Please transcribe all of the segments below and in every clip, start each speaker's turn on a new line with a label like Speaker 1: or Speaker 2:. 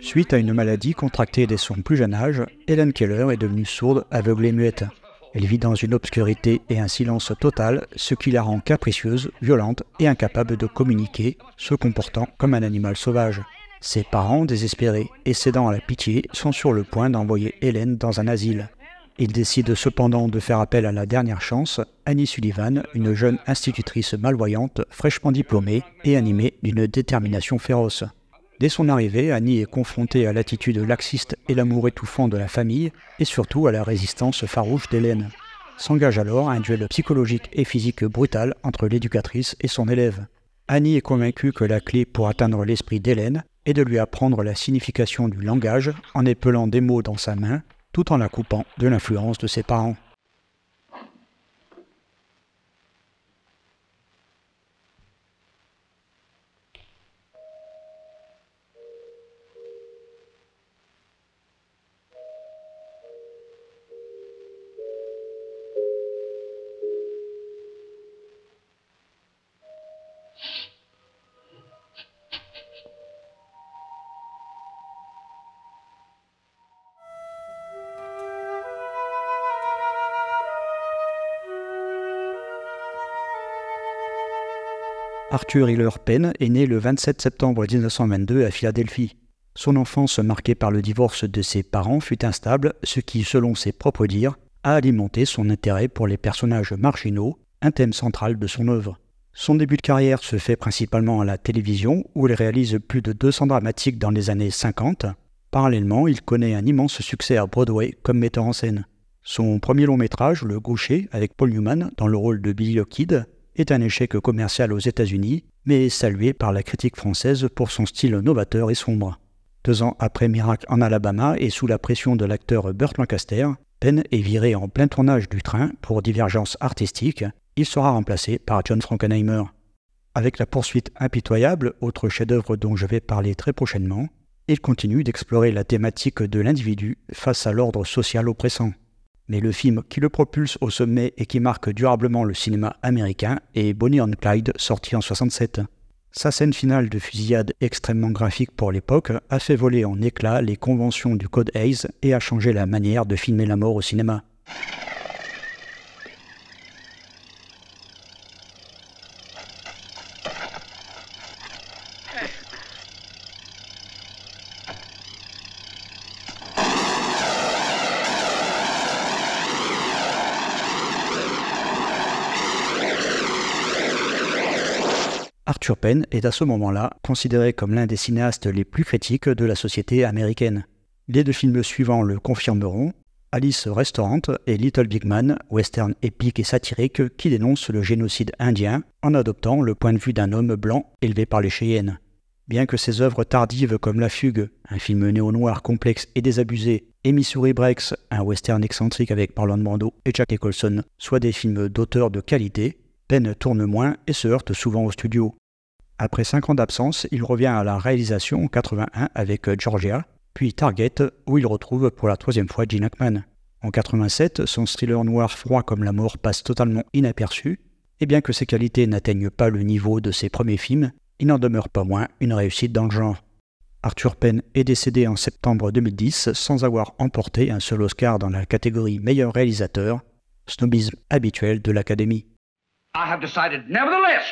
Speaker 1: Suite à une maladie contractée dès son plus jeune âge, Helen Keller est devenue sourde, aveugle et muette. Elle vit dans une obscurité et un silence total, ce qui la rend capricieuse, violente et incapable de communiquer, se comportant comme un animal sauvage. Ses parents, désespérés et cédant à la pitié, sont sur le point d'envoyer Helen dans un asile. Ils décident cependant de faire appel à la dernière chance, Annie Sullivan, une jeune institutrice malvoyante, fraîchement diplômée et animée d'une détermination féroce. Dès son arrivée, Annie est confrontée à l'attitude laxiste et l'amour étouffant de la famille, et surtout à la résistance farouche d'Hélène. S'engage alors un duel psychologique et physique brutal entre l'éducatrice et son élève. Annie est convaincue que la clé pour atteindre l'esprit d'Hélène est de lui apprendre la signification du langage en épelant des mots dans sa main, tout en la coupant de l'influence de ses parents. Arthur Hiller Penn est né le 27 septembre 1922 à Philadelphie. Son enfance marquée par le divorce de ses parents fut instable, ce qui, selon ses propres dires, a alimenté son intérêt pour les personnages marginaux, un thème central de son œuvre. Son début de carrière se fait principalement à la télévision, où il réalise plus de 200 dramatiques dans les années 50. Parallèlement, il connaît un immense succès à Broadway comme metteur en scène. Son premier long-métrage, Le Gaucher, avec Paul Newman dans le rôle de Billy the Kid, est un échec commercial aux États-Unis, mais est salué par la critique française pour son style novateur et sombre. 2 ans après Miracle en Alabama et sous la pression de l'acteur Burt Lancaster, Penn est viré en plein tournage du Train pour divergence artistique. Il sera remplacé par John Frankenheimer. Avec La Poursuite impitoyable, autre chef-d'œuvre dont je vais parler très prochainement, il continue d'explorer la thématique de l'individu face à l'ordre social oppressant. Mais le film qui le propulse au sommet et qui marque durablement le cinéma américain est Bonnie and Clyde, sorti en 1967. Sa scène finale de fusillade extrêmement graphique pour l'époque a fait voler en éclats les conventions du Code Hays et a changé la manière de filmer la mort au cinéma. Arthur Penn est à ce moment-là considéré comme l'un des cinéastes les plus critiques de la société américaine. Les 2 films suivants le confirmeront, Alice Restaurant et Little Big Man, western épique et satirique qui dénonce le génocide indien en adoptant le point de vue d'un homme blanc élevé par les Cheyennes. Bien que ses œuvres tardives comme La Fugue, un film néo-noir complexe et désabusé, et Missouri Breaks, un western excentrique avec Marlon Brando et Jack Nicholson, soient des films d'auteur de qualité, Penn tourne moins et se heurte souvent au studio. Après 5 ans d'absence, il revient à la réalisation en 81 avec Georgia, puis Target, où il retrouve pour la 3e fois Gene Hackman. En 87, son thriller noir froid comme la mort passe totalement inaperçu, et bien que ses qualités n'atteignent pas le niveau de ses premiers films, il n'en demeure pas moins une réussite dans le genre. Arthur Penn est décédé en septembre 2010 sans avoir emporté un seul Oscar dans la catégorie meilleur réalisateur, snobisme habituel de l'Académie.
Speaker 2: I have decided, nevertheless,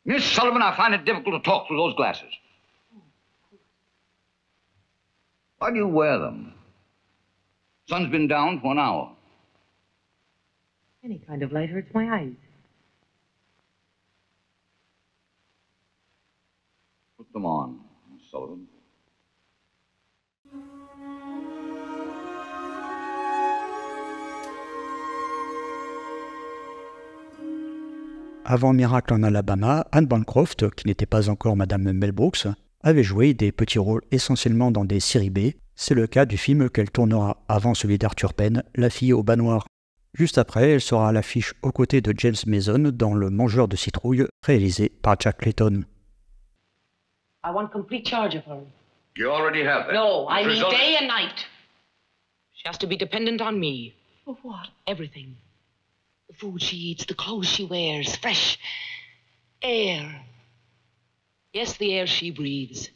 Speaker 2: Miss Sullivan, I find it difficult to talk through those glasses. Why do you wear them? Sun's been down for an hour.
Speaker 3: Any kind of light hurts my eyes.
Speaker 2: Put them on, Miss Sullivan.
Speaker 1: Avant Miracle en Alabama, Anne Bancroft, qui n'était pas encore Madame Mel Brooks, avait joué des petits rôles essentiellement dans des séries B. C'est le cas du film qu'elle tournera avant celui d'Arthur Penn, La fille au bas noir. Juste après, elle sera à l'affiche aux côtés de James Mason dans Le Mangeur de citrouilles, réalisé par Jack Clayton.
Speaker 3: I want complete charge of her.
Speaker 2: You already have that.
Speaker 3: No, I mean
Speaker 2: Result-
Speaker 3: day and night. She has to be dependent on me.
Speaker 4: For what?
Speaker 3: Everything. The food she eats, the clothes she wears, fresh. Air. Yes, the air she breathes.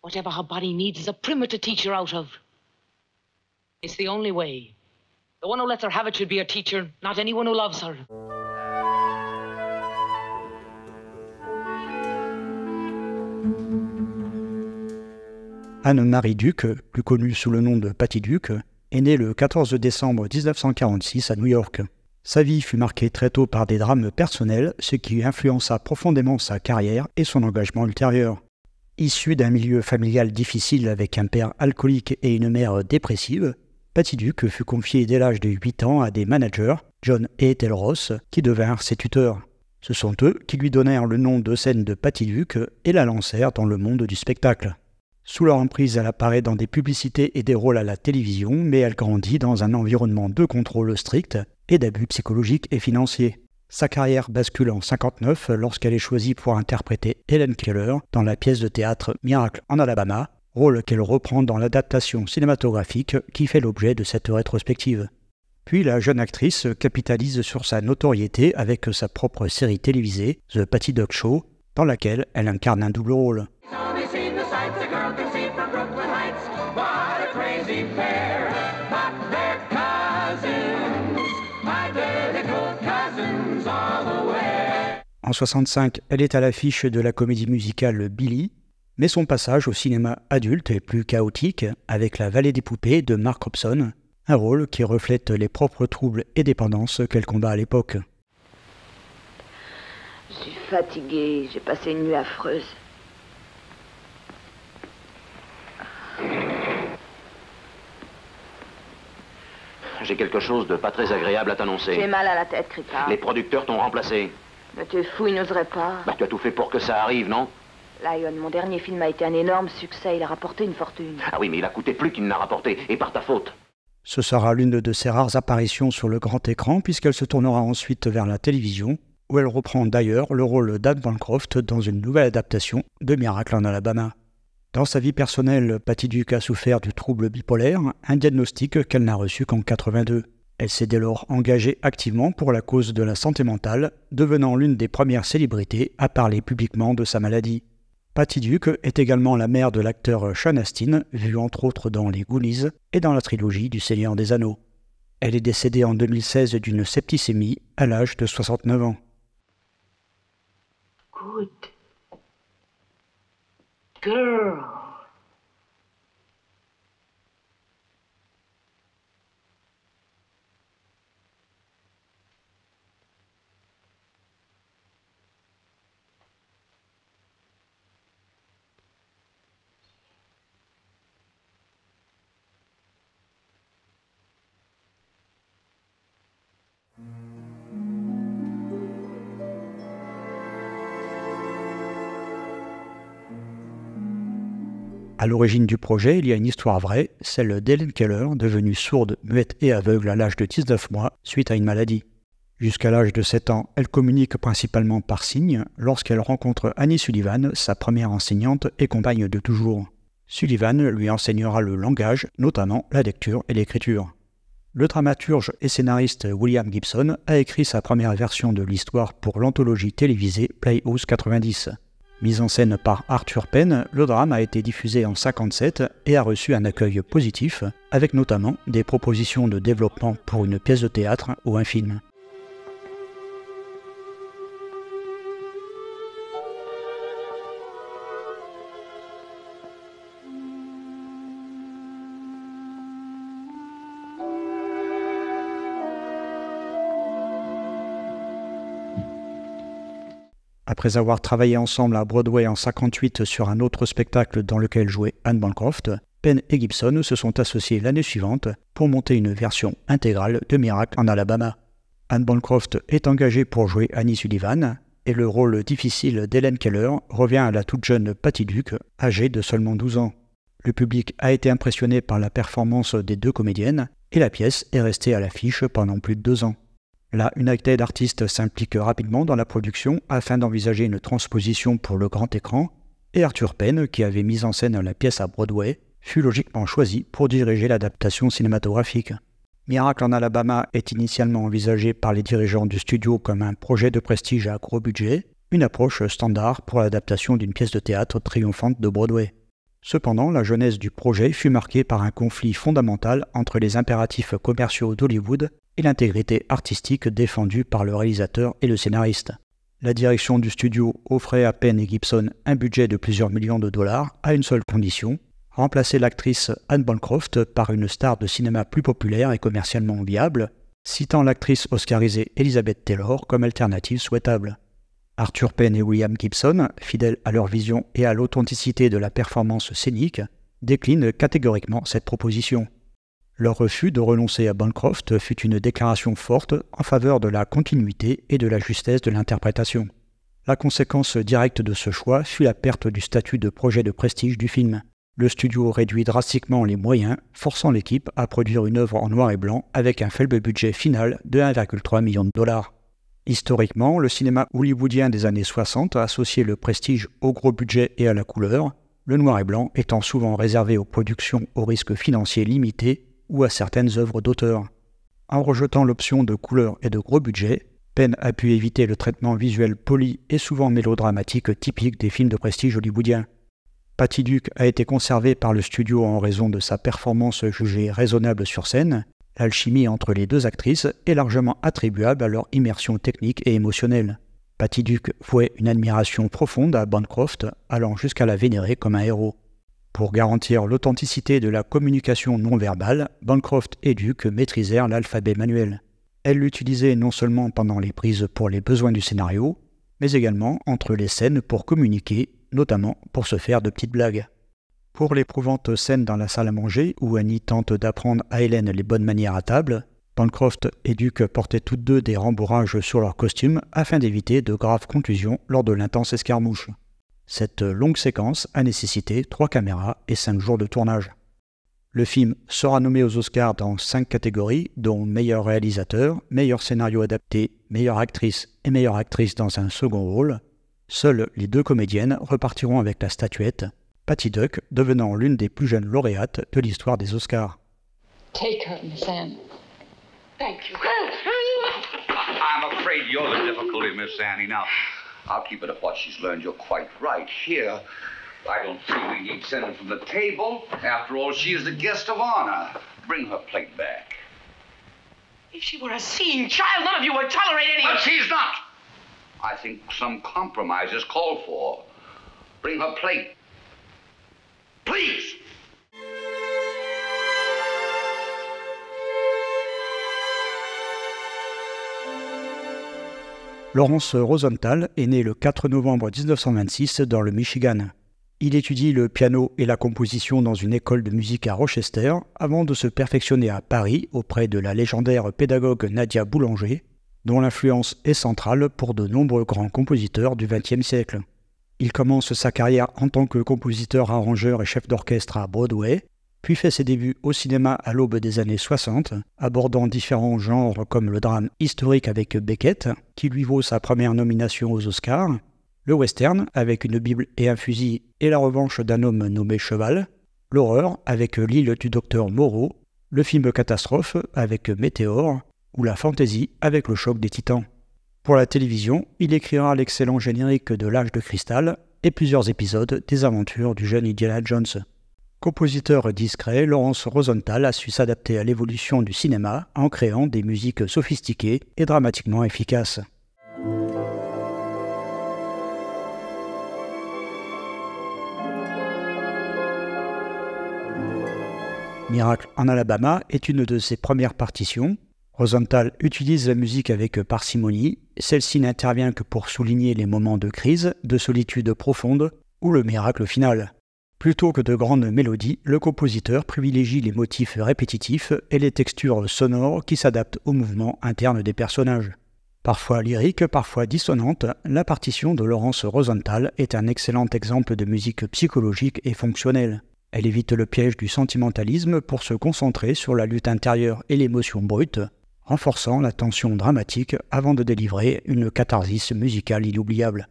Speaker 3: Whatever her body needs is a primer to teach her out of. It's the only way. The one who lets her have it should be her teacher, not anyone who loves her.
Speaker 1: Anne-Marie Duke, plus connue sous le nom de Patty Duke, est née le 14 décembre 1946 à New York. Sa vie fut marquée très tôt par des drames personnels, ce qui influença profondément sa carrière et son engagement ultérieur. Issue d'un milieu familial difficile avec un père alcoolique et une mère dépressive, Patty Duke fut confiée dès l'âge de 8 ans à des managers, John et Ethel Ross, qui devinrent ses tuteurs. Ce sont eux qui lui donnèrent le nom de scène de Patty Duke et la lancèrent dans le monde du spectacle. Sous leur emprise, elle apparaît dans des publicités et des rôles à la télévision, mais elle grandit dans un environnement de contrôle strict et d'abus psychologiques et financiers. Sa carrière bascule en 1959 lorsqu'elle est choisie pour interpréter Helen Keller dans la pièce de théâtre Miracle en Alabama, rôle qu'elle reprend dans l'adaptation cinématographique qui fait l'objet de cette rétrospective. Puis la jeune actrice capitalise sur sa notoriété avec sa propre série télévisée, The Patty Duke Show, dans laquelle elle incarne un double rôle. En 1965, elle est à l'affiche de la comédie musicale Billy, mais son passage au cinéma adulte est plus chaotique avec La Vallée des poupées de Mark Hobson, un rôle qui reflète les propres troubles et dépendances qu'elle combat à l'époque.
Speaker 4: Je suis fatiguée, j'ai passé une nuit affreuse.
Speaker 5: J'ai quelque chose de pas très agréable à t'annoncer.
Speaker 4: J'ai mal à la tête, Cricard.
Speaker 5: Les producteurs t'ont remplacé.
Speaker 4: Mais t'es fou, ils n'oseraient pas.
Speaker 5: Tu as tout fait pour que ça arrive, non?
Speaker 4: Lion, mon dernier film a été un énorme succès, il a rapporté une fortune.
Speaker 5: Ah oui, mais il a coûté plus qu'il n'a rapporté, et par ta faute.
Speaker 1: Ce sera l'une de ses rares apparitions sur le grand écran puisqu'elle se tournera ensuite vers la télévision, où elle reprend d'ailleurs le rôle d'Anne Bancroft dans une nouvelle adaptation de Miracle en Alabama. Dans sa vie personnelle, Patty Duke a souffert du trouble bipolaire, un diagnostic qu'elle n'a reçu qu'en 1982. Elle s'est dès lors engagée activement pour la cause de la santé mentale, devenant l'une des premières célébrités à parler publiquement de sa maladie. Patty Duke est également la mère de l'acteur Sean Astin, vu entre autres dans Les Goonies et dans la trilogie du Seigneur des Anneaux. Elle est décédée en 2016 d'une septicémie à l'âge de 69 ans.
Speaker 3: Good girl.
Speaker 1: À l'origine du projet, il y a une histoire vraie, celle d'Helen Keller, devenue sourde, muette et aveugle à l'âge de 19 mois suite à une maladie. Jusqu'à l'âge de 7 ans, elle communique principalement par signes lorsqu'elle rencontre Annie Sullivan, sa première enseignante et compagne de toujours. Sullivan lui enseignera le langage, notamment la lecture et l'écriture. Le dramaturge et scénariste William Gibson a écrit sa première version de l'histoire pour l'anthologie télévisée Playhouse 90. Mis en scène par Arthur Penn, le drame a été diffusé en 1957 et a reçu un accueil positif, avec notamment des propositions de développement pour une pièce de théâtre ou un film. Après avoir travaillé ensemble à Broadway en 1958 sur un autre spectacle dans lequel jouait Anne Bancroft, Penn et Gibson se sont associés l'année suivante pour monter une version intégrale de Miracle en Alabama. Anne Bancroft est engagée pour jouer Annie Sullivan, et le rôle difficile d'Helen Keller revient à la toute jeune Patty Duke, âgée de seulement 12 ans. Le public a été impressionné par la performance des deux comédiennes, et la pièce est restée à l'affiche pendant plus de 2 ans. La United Artists s'implique rapidement dans la production afin d'envisager une transposition pour le grand écran, et Arthur Penn, qui avait mis en scène la pièce à Broadway, fut logiquement choisi pour diriger l'adaptation cinématographique. Miracle en Alabama est initialement envisagé par les dirigeants du studio comme un projet de prestige à gros budget, une approche standard pour l'adaptation d'une pièce de théâtre triomphante de Broadway. Cependant, la genèse du projet fut marquée par un conflit fondamental entre les impératifs commerciaux d'Hollywood et l'intégrité artistique défendue par le réalisateur et le scénariste. La direction du studio offrait à Penn et Gibson un budget de plusieurs millions de dollars à une seule condition, remplacer l'actrice Anne Bancroft par une star de cinéma plus populaire et commercialement viable, citant l'actrice oscarisée Elizabeth Taylor comme alternative souhaitable. Arthur Penn et William Gibson, fidèles à leur vision et à l'authenticité de la performance scénique, déclinent catégoriquement cette proposition. Leur refus de renoncer à Bancroft fut une déclaration forte en faveur de la continuité et de la justesse de l'interprétation. La conséquence directe de ce choix fut la perte du statut de projet de prestige du film. Le studio réduit drastiquement les moyens, forçant l'équipe à produire une œuvre en noir et blanc avec un faible budget final de 1,3 million de dollars. Historiquement, le cinéma hollywoodien des années 60 a associé le prestige au gros budget et à la couleur, le noir et blanc étant souvent réservé aux productions au risque financier limité ou à certaines œuvres d'auteur. En rejetant l'option de couleur et de gros budget, Penn a pu éviter le traitement visuel poli et souvent mélodramatique typique des films de prestige hollywoodiens. Patty Duke a été conservée par le studio en raison de sa performance jugée raisonnable sur scène. L'alchimie entre les deux actrices est largement attribuable à leur immersion technique et émotionnelle. Patty Duke vouait une admiration profonde à Bancroft, allant jusqu'à la vénérer comme un héros. Pour garantir l'authenticité de la communication non verbale, Bancroft et Duke maîtrisèrent l'alphabet manuel. Elle l'utilisait non seulement pendant les prises pour les besoins du scénario, mais également entre les scènes pour communiquer, notamment pour se faire de petites blagues. Pour l'éprouvante scène dans la salle à manger, où Annie tente d'apprendre à Hélène les bonnes manières à table, Bancroft et Duke portaient toutes deux des rembourrages sur leurs costumes afin d'éviter de graves contusions lors de l'intense escarmouche. Cette longue séquence a nécessité 3 caméras et 5 jours de tournage. Le film sera nommé aux Oscars dans 5 catégories, dont meilleur réalisateur, meilleur scénario adapté, meilleure actrice et meilleure actrice dans un second rôle. Seules les 2 comédiennes repartiront avec la statuette, Patty Duke devenant l'une des plus jeunes lauréates de l'histoire des Oscars.
Speaker 3: Take her, Miss Anne. Thank you.
Speaker 2: I'm afraid you're the difficulty, Miss Annie. Now, I'll keep it up what she's learned. You're quite right. Here, I don't think we need send her from the table. After all, she is the guest of honor. Bring her plate back.
Speaker 3: If she were a seeing child, none of you would tolerate any
Speaker 2: But
Speaker 3: of...
Speaker 2: she's not. I think some compromise is called for. Bring her plate. Please!
Speaker 1: Lawrence Rosenthal est né le 4 novembre 1926 dans le Michigan. Il étudie le piano et la composition dans une école de musique à Rochester avant de se perfectionner à Paris auprès de la légendaire pédagogue Nadia Boulanger, dont l'influence est centrale pour de nombreux grands compositeurs du XXe siècle. Il commence sa carrière en tant que compositeur, arrangeur et chef d'orchestre à Broadway, puis fait ses débuts au cinéma à l'aube des années 60, abordant différents genres comme le drame historique avec Beckett, qui lui vaut sa première nomination aux Oscars, le western avec Une Bible et un fusil et la revanche d'un homme nommé Cheval, l'horreur avec L'île du docteur Moreau, le film catastrophe avec Météore, ou la fantasy avec Le choc des titans. Pour la télévision, il écrira l'excellent générique de L'Âge de cristal et plusieurs épisodes des aventures du jeune Indiana Jones. Compositeur discret, Lawrence Rosenthal a su s'adapter à l'évolution du cinéma en créant des musiques sophistiquées et dramatiquement efficaces. Miracle en Alabama est une de ses premières partitions. Rosenthal utilise la musique avec parcimonie, celle-ci n'intervient que pour souligner les moments de crise, de solitude profonde ou le miracle final. Plutôt que de grandes mélodies, le compositeur privilégie les motifs répétitifs et les textures sonores qui s'adaptent au mouvement interne des personnages. Parfois lyrique, parfois dissonante, la partition de Lawrence Rosenthal est un excellent exemple de musique psychologique et fonctionnelle. Elle évite le piège du sentimentalisme pour se concentrer sur la lutte intérieure et l'émotion brute, renforçant la tension dramatique avant de délivrer une catharsis musicale inoubliable.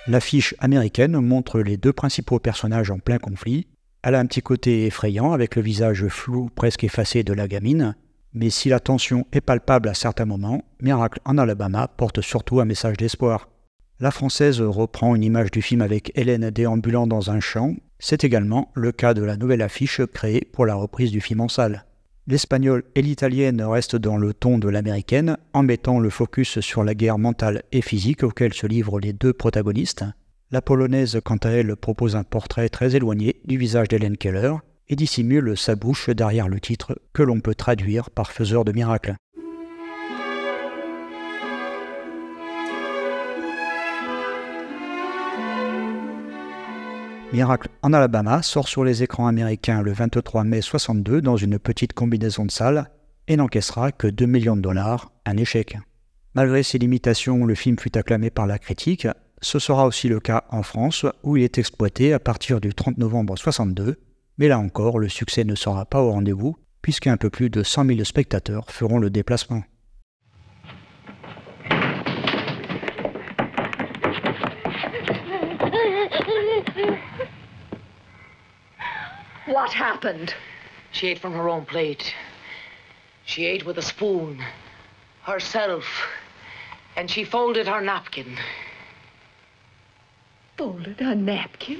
Speaker 1: L'affiche américaine montre les deux principaux personnages en plein conflit. Elle a un petit côté effrayant avec le visage flou, presque effacé de la gamine, mais si la tension est palpable à certains moments, Miracle en Alabama porte surtout un message d'espoir. La française reprend une image du film avec Hélène déambulant dans un champ. C'est également le cas de la nouvelle affiche créée pour la reprise du film en salle. L'espagnole et l'italienne restent dans le ton de l'américaine, en mettant le focus sur la guerre mentale et physique auquel se livrent les deux protagonistes. La polonaise, quant à elle, propose un portrait très éloigné du visage d'Helen Keller et dissimule sa bouche derrière le titre que l'on peut traduire par faiseur de miracles. Miracle en Alabama sort sur les écrans américains le 23 mai 62 dans une petite combinaison de salles et n'encaissera que 2 millions de dollars, un échec. Malgré ses limitations, le film fut acclamé par la critique. Ce sera aussi le cas en France où il est exploité à partir du 30 novembre 62, mais là encore le succès ne sera pas au rendez-vous puisqu'un peu plus de 100 000 spectateurs feront le déplacement.
Speaker 4: What happened?
Speaker 3: She ate from her own plate. She ate with a spoon. Herself. And she folded her napkin.
Speaker 4: Folded a napkin?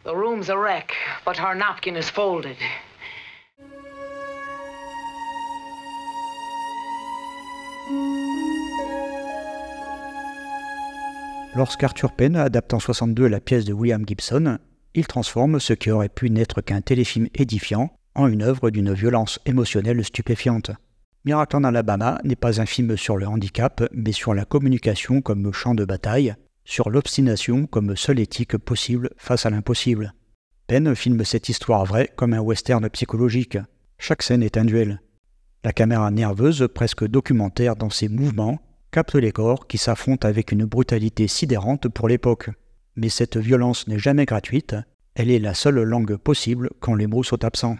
Speaker 3: The room's a wreck, but her napkin is folded.
Speaker 1: Lorsqu'Arthur Penn adapte en 62 la pièce de William Gibson, il transforme ce qui aurait pu n'être qu'un téléfilm édifiant en une œuvre d'une violence émotionnelle stupéfiante. Miracle en Alabama n'est pas un film sur le handicap, mais sur la communication comme champ de bataille, sur l'obstination comme seule éthique possible face à l'impossible. Penn filme cette histoire vraie comme un western psychologique. Chaque scène est un duel. La caméra nerveuse, presque documentaire dans ses mouvements, capte les corps qui s'affrontent avec une brutalité sidérante pour l'époque. Mais cette violence n'est jamais gratuite, elle est la seule langue possible quand les mots sont absents.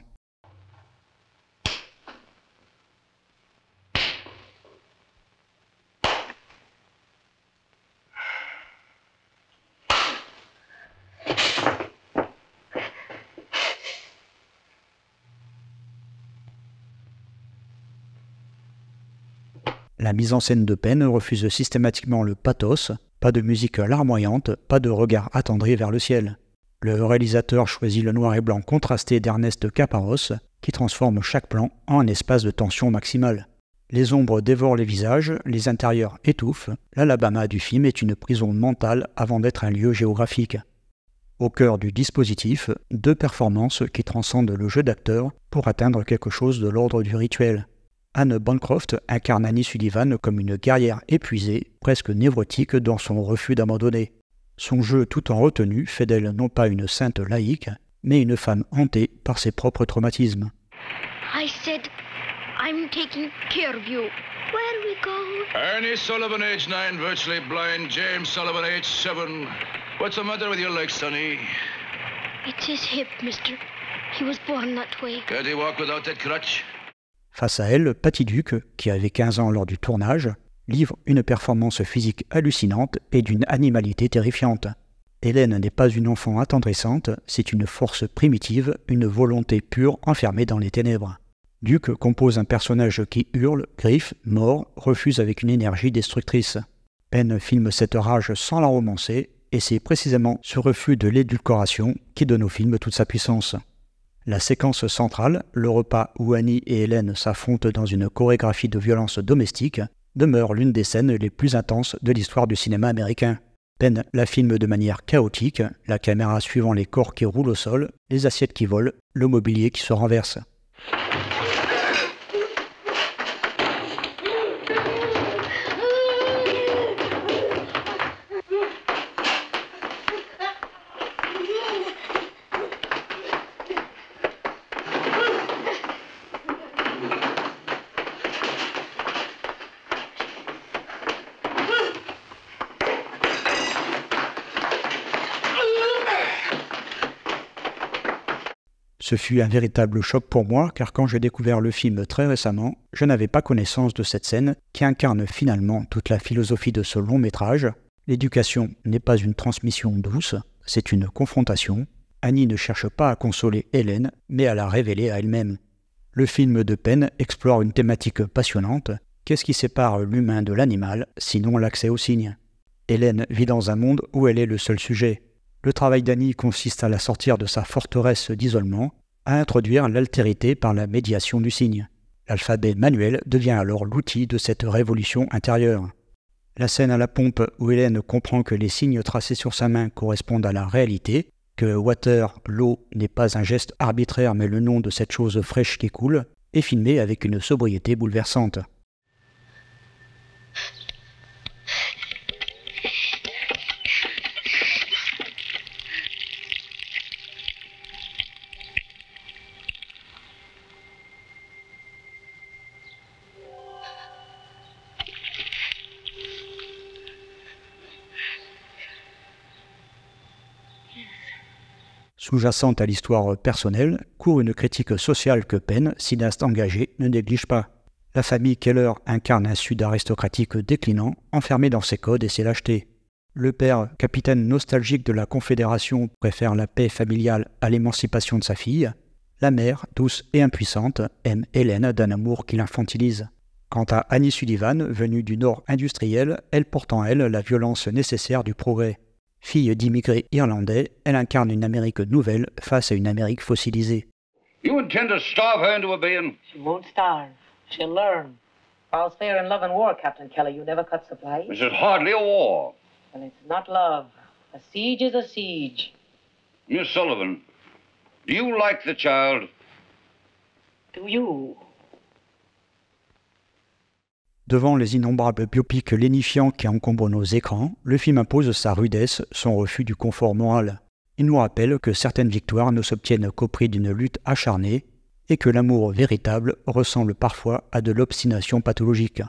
Speaker 1: La mise en scène de Penn refuse systématiquement le pathos, pas de musique larmoyante, pas de regard attendri vers le ciel. Le réalisateur choisit le noir et blanc contrasté d'Ernest Caparros, qui transforme chaque plan en un espace de tension maximale. Les ombres dévorent les visages, les intérieurs étouffent, l'Alabama du film est une prison mentale avant d'être un lieu géographique. Au cœur du dispositif, deux performances qui transcendent le jeu d'acteur pour atteindre quelque chose de l'ordre du rituel. Anne Bancroft incarne Annie Sullivan comme une guerrière épuisée, presque névrotique dans son refus d'abandonner. Son jeu tout en retenue fait d'elle non pas une sainte laïque, mais une femme hantée par ses propres traumatismes.
Speaker 6: I said, I'm taking care of you. Where do we go?
Speaker 7: Ernie Sullivan, age 9, virtually blind. James Sullivan, age 7. What's the matter with your leg, sonny?
Speaker 6: It's his hip, mister. He was born that way.
Speaker 7: Can't he walk without that crutch?
Speaker 1: Face à elle, Patty Duke, qui avait 15 ans lors du tournage, livre une performance physique hallucinante et d'une animalité terrifiante. Hélène n'est pas une enfant attendrissante, c'est une force primitive, une volonté pure enfermée dans les ténèbres. Duke compose un personnage qui hurle, griffe, mord, refuse avec une énergie destructrice. Penn filme cette rage sans la romancer, et c'est précisément ce refus de l'édulcoration qui donne au film toute sa puissance. La séquence centrale, le repas où Annie et Hélène s'affrontent dans une chorégraphie de violence domestique, demeure l'une des scènes les plus intenses de l'histoire du cinéma américain. Penn la filme de manière chaotique, la caméra suivant les corps qui roulent au sol, les assiettes qui volent, le mobilier qui se renverse. Ce fut un véritable choc pour moi car quand j'ai découvert le film très récemment, je n'avais pas connaissance de cette scène qui incarne finalement toute la philosophie de ce long métrage, L'éducation n'est pas une transmission douce, c'est une confrontation. Annie ne cherche pas à consoler Hélène, mais à la révéler à elle-même. Le film de Penn explore une thématique passionnante. Qu'est-ce qui sépare l'humain de l'animal, sinon l'accès aux signes ? Hélène vit dans un monde où elle est le seul sujet. Le travail d'Annie consiste à la sortir de sa forteresse d'isolement, à introduire l'altérité par la médiation du signe. L'alphabet manuel devient alors l'outil de cette révolution intérieure. La scène à la pompe où Hélène comprend que les signes tracés sur sa main correspondent à la réalité, que water, l'eau, n'est pas un geste arbitraire mais le nom de cette chose fraîche qui coule, est filmée avec une sobriété bouleversante. Sous-jacente à l'histoire personnelle, court une critique sociale que Penn, cinéaste engagé, ne néglige pas. La famille Keller incarne un sud aristocratique déclinant, enfermé dans ses codes et ses lâchetés. Le père, capitaine nostalgique de la Confédération, préfère la paix familiale à l'émancipation de sa fille. La mère, douce et impuissante, aime Hélène d'un amour qui l'infantilise. Quant à Annie Sullivan, venue du nord industriel, elle porte en elle la violence nécessaire du progrès. Fille d'immigrés irlandais, elle incarne une Amérique nouvelle face à une Amérique fossilisée.
Speaker 2: You intend to starve her into obeying?
Speaker 3: She won't starve. She'll learn. All's fair in love and war, Captain Kelly. You never cut supplies.
Speaker 2: This is hardly a war.
Speaker 3: Well, it's not love. A siege is a siege.
Speaker 2: Miss Sullivan, do you like the child?
Speaker 3: Do you?
Speaker 1: Devant les innombrables biopics lénifiants qui encombrent nos écrans, le film impose sa rudesse, son refus du confort moral. Il nous rappelle que certaines victoires ne s'obtiennent qu'au prix d'une lutte acharnée et que l'amour véritable ressemble parfois à de l'obstination pathologique.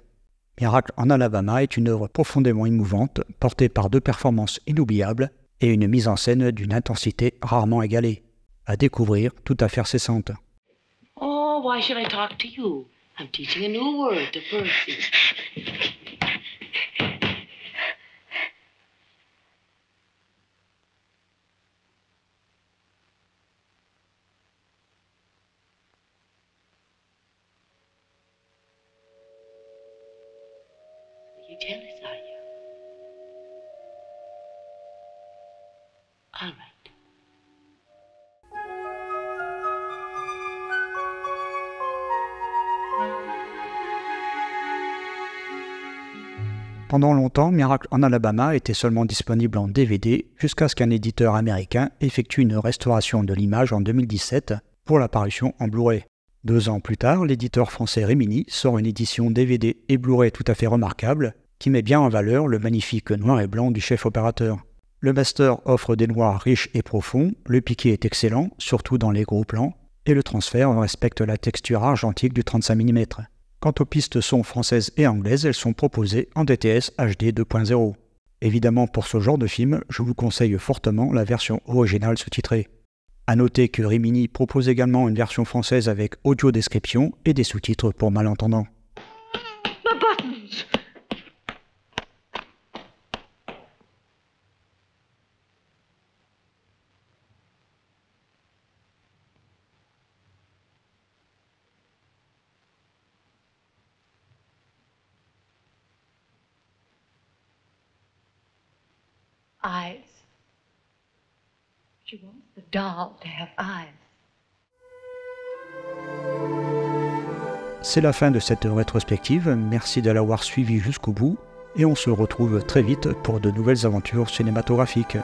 Speaker 1: Miracle en Alabama est une œuvre profondément émouvante, portée par deux performances inoubliables et une mise en scène d'une intensité rarement égalée. À découvrir, tout à fait cessante.
Speaker 3: Oh, why should I talk to you? I'm teaching a new word to Percy. You jealous, are you? All right.
Speaker 1: Pendant longtemps, Miracle en Alabama était seulement disponible en DVD jusqu'à ce qu'un éditeur américain effectue une restauration de l'image en 2017 pour l'apparition en Blu-ray. 2 ans plus tard, l'éditeur français Rimini sort une édition DVD et Blu-ray tout à fait remarquable qui met bien en valeur le magnifique noir et blanc du chef opérateur. Le master offre des noirs riches et profonds, le piqué est excellent, surtout dans les gros plans, et le transfert respecte la texture argentique du 35 mm. Quant aux pistes son françaises et anglaises, elles sont proposées en DTS HD 2.0. Évidemment, pour ce genre de film, je vous conseille fortement la version originale sous-titrée. A noter que Rimini propose également une version française avec audio description et des sous-titres pour malentendants.
Speaker 6: My buttons! Eyes. She wants the doll to have eyes.
Speaker 1: C'est la fin de cette rétrospective, merci de l'avoir suivi jusqu'au bout, et on se retrouve très vite pour de nouvelles aventures cinématographiques.